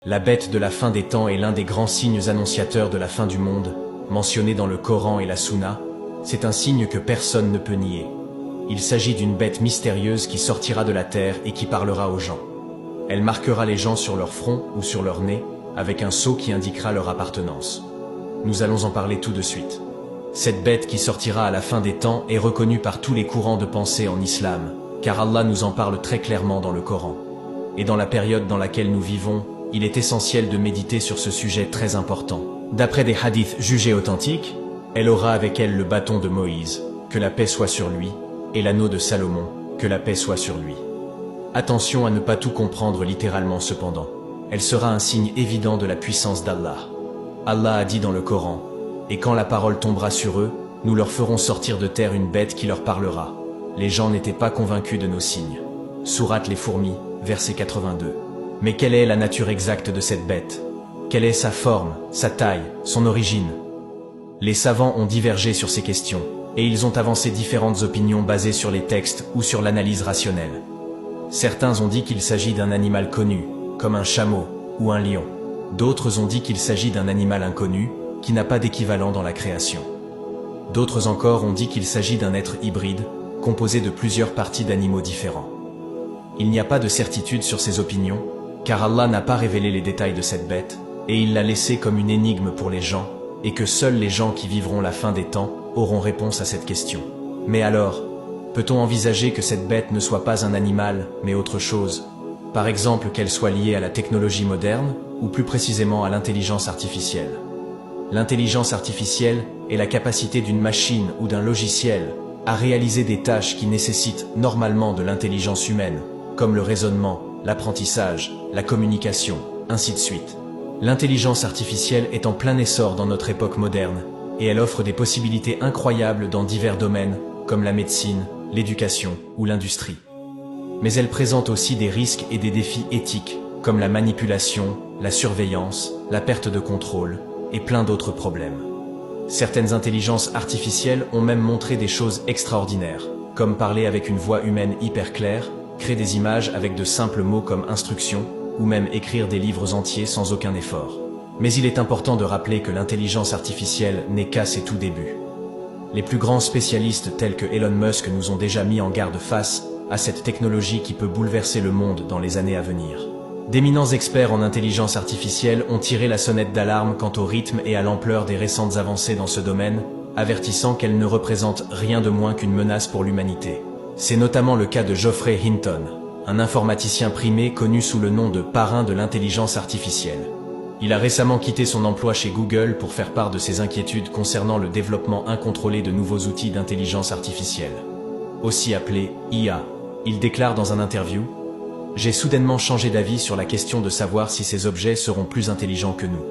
La bête de la fin des temps est l'un des grands signes annonciateurs de la fin du monde, mentionné dans le Coran et la Sunna. C'est un signe que personne ne peut nier. Il s'agit d'une bête mystérieuse qui sortira de la terre et qui parlera aux gens. Elle marquera les gens sur leur front ou sur leur nez, avec un sceau qui indiquera leur appartenance. Nous allons en parler tout de suite. Cette bête qui sortira à la fin des temps est reconnue par tous les courants de pensée en islam, car Allah nous en parle très clairement dans le Coran. Et dans la période dans laquelle nous vivons, il est essentiel de méditer sur ce sujet très important. D'après des hadiths jugés authentiques, elle aura avec elle le bâton de Moïse, que la paix soit sur lui, et l'anneau de Salomon, que la paix soit sur lui. Attention à ne pas tout comprendre littéralement cependant. Elle sera un signe évident de la puissance d'Allah. Allah a dit dans le Coran, « Et quand la parole tombera sur eux, nous leur ferons sortir de terre une bête qui leur parlera. » Les gens n'étaient pas convaincus de nos signes. Sourate les fourmis, verset 82. Mais quelle est la nature exacte de cette bête? Quelle est sa forme, sa taille, son origine? Les savants ont divergé sur ces questions, et ils ont avancé différentes opinions basées sur les textes ou sur l'analyse rationnelle. Certains ont dit qu'il s'agit d'un animal connu, comme un chameau ou un lion. D'autres ont dit qu'il s'agit d'un animal inconnu, qui n'a pas d'équivalent dans la création. D'autres encore ont dit qu'il s'agit d'un être hybride, composé de plusieurs parties d'animaux différents. Il n'y a pas de certitude sur ces opinions, car Allah n'a pas révélé les détails de cette bête, et il l'a laissée comme une énigme pour les gens, et que seuls les gens qui vivront la fin des temps auront réponse à cette question. Mais alors, peut-on envisager que cette bête ne soit pas un animal, mais autre chose? Par exemple qu'elle soit liée à la technologie moderne, ou plus précisément à l'intelligence artificielle. L'intelligence artificielle est la capacité d'une machine ou d'un logiciel à réaliser des tâches qui nécessitent normalement de l'intelligence humaine, comme le raisonnement, l'apprentissage, la communication, ainsi de suite. L'intelligence artificielle est en plein essor dans notre époque moderne, et elle offre des possibilités incroyables dans divers domaines, comme la médecine, l'éducation ou l'industrie. Mais elle présente aussi des risques et des défis éthiques, comme la manipulation, la surveillance, la perte de contrôle, et plein d'autres problèmes. Certaines intelligences artificielles ont même montré des choses extraordinaires, comme parler avec une voix humaine hyper claire, créer des images avec de simples mots comme instruction, ou même écrire des livres entiers sans aucun effort. Mais il est important de rappeler que l'intelligence artificielle n'est qu'à ses tout débuts. Les plus grands spécialistes tels que Elon Musk nous ont déjà mis en garde face à cette technologie qui peut bouleverser le monde dans les années à venir. D'éminents experts en intelligence artificielle ont tiré la sonnette d'alarme quant au rythme et à l'ampleur des récentes avancées dans ce domaine, avertissant qu'elle ne représente rien de moins qu'une menace pour l'humanité. C'est notamment le cas de Geoffrey Hinton, un informaticien primé connu sous le nom de parrain de l'intelligence artificielle. Il a récemment quitté son emploi chez Google pour faire part de ses inquiétudes concernant le développement incontrôlé de nouveaux outils d'intelligence artificielle, aussi appelés IA. Il déclare dans un interview « J'ai soudainement changé d'avis sur la question de savoir si ces objets seront plus intelligents que nous.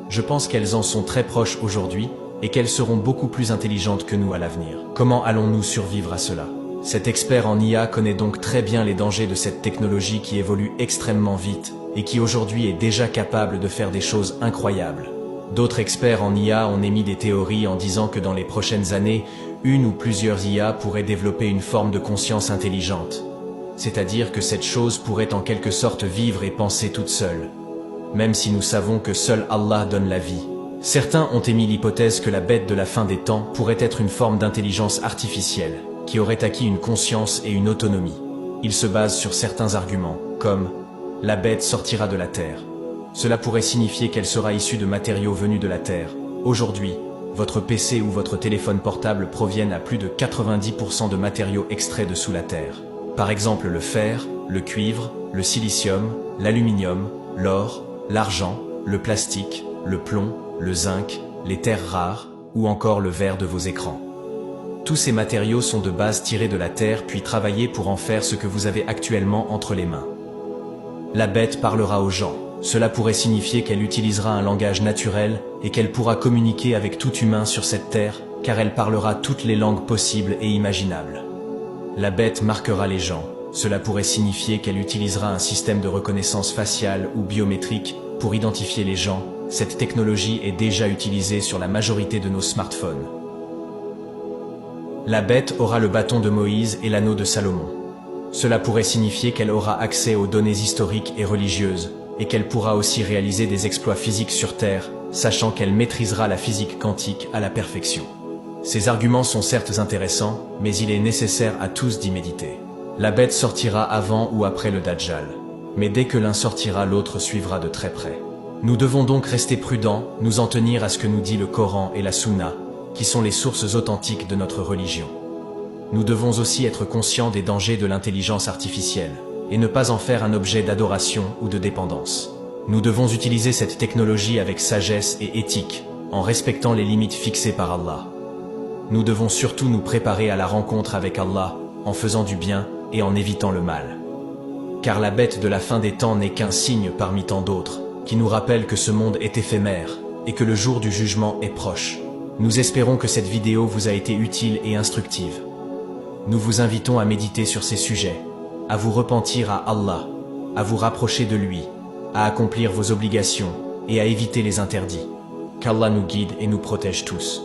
Je pense qu'elles en sont très proches aujourd'hui et qu'elles seront beaucoup plus intelligentes que nous à l'avenir. Comment allons-nous survivre à cela ?» Cet expert en IA connaît donc très bien les dangers de cette technologie qui évolue extrêmement vite et qui aujourd'hui est déjà capable de faire des choses incroyables. D'autres experts en IA ont émis des théories en disant que dans les prochaines années, une ou plusieurs IA pourraient développer une forme de conscience intelligente. C'est-à-dire que cette chose pourrait en quelque sorte vivre et penser toute seule, même si nous savons que seul Allah donne la vie. Certains ont émis l'hypothèse que la bête de la fin des temps pourrait être une forme d'intelligence artificielle, qui aurait acquis une conscience et une autonomie. Ils se basent sur certains arguments, comme « la bête sortira de la terre ». Cela pourrait signifier qu'elle sera issue de matériaux venus de la terre. Aujourd'hui, votre PC ou votre téléphone portable proviennent à plus de 90% de matériaux extraits de sous la terre. Par exemple le fer, le cuivre, le silicium, l'aluminium, l'or, l'argent, le plastique, le plomb, le zinc, les terres rares ou encore le verre de vos écrans. Tous ces matériaux sont de base tirés de la terre puis travaillés pour en faire ce que vous avez actuellement entre les mains. La bête parlera aux gens. Cela pourrait signifier qu'elle utilisera un langage naturel et qu'elle pourra communiquer avec tout humain sur cette terre, car elle parlera toutes les langues possibles et imaginables. La bête marquera les gens. Cela pourrait signifier qu'elle utilisera un système de reconnaissance faciale ou biométrique pour identifier les gens. Cette technologie est déjà utilisée sur la majorité de nos smartphones. La bête aura le bâton de Moïse et l'anneau de Salomon. Cela pourrait signifier qu'elle aura accès aux données historiques et religieuses, et qu'elle pourra aussi réaliser des exploits physiques sur Terre, sachant qu'elle maîtrisera la physique quantique à la perfection. Ces arguments sont certes intéressants, mais il est nécessaire à tous d'y méditer. La bête sortira avant ou après le Dajjal. Mais dès que l'un sortira, l'autre suivra de très près. Nous devons donc rester prudents, nous en tenir à ce que nous dit le Coran et la Sunna, qui sont les sources authentiques de notre religion. Nous devons aussi être conscients des dangers de l'intelligence artificielle, et ne pas en faire un objet d'adoration ou de dépendance. Nous devons utiliser cette technologie avec sagesse et éthique, en respectant les limites fixées par Allah. Nous devons surtout nous préparer à la rencontre avec Allah, en faisant du bien et en évitant le mal. Car la bête de la fin des temps n'est qu'un signe parmi tant d'autres, qui nous rappelle que ce monde est éphémère, et que le jour du jugement est proche. Nous espérons que cette vidéo vous a été utile et instructive. Nous vous invitons à méditer sur ces sujets, à vous repentir à Allah, à vous rapprocher de lui, à accomplir vos obligations et à éviter les interdits. Qu'Allah nous guide et nous protège tous.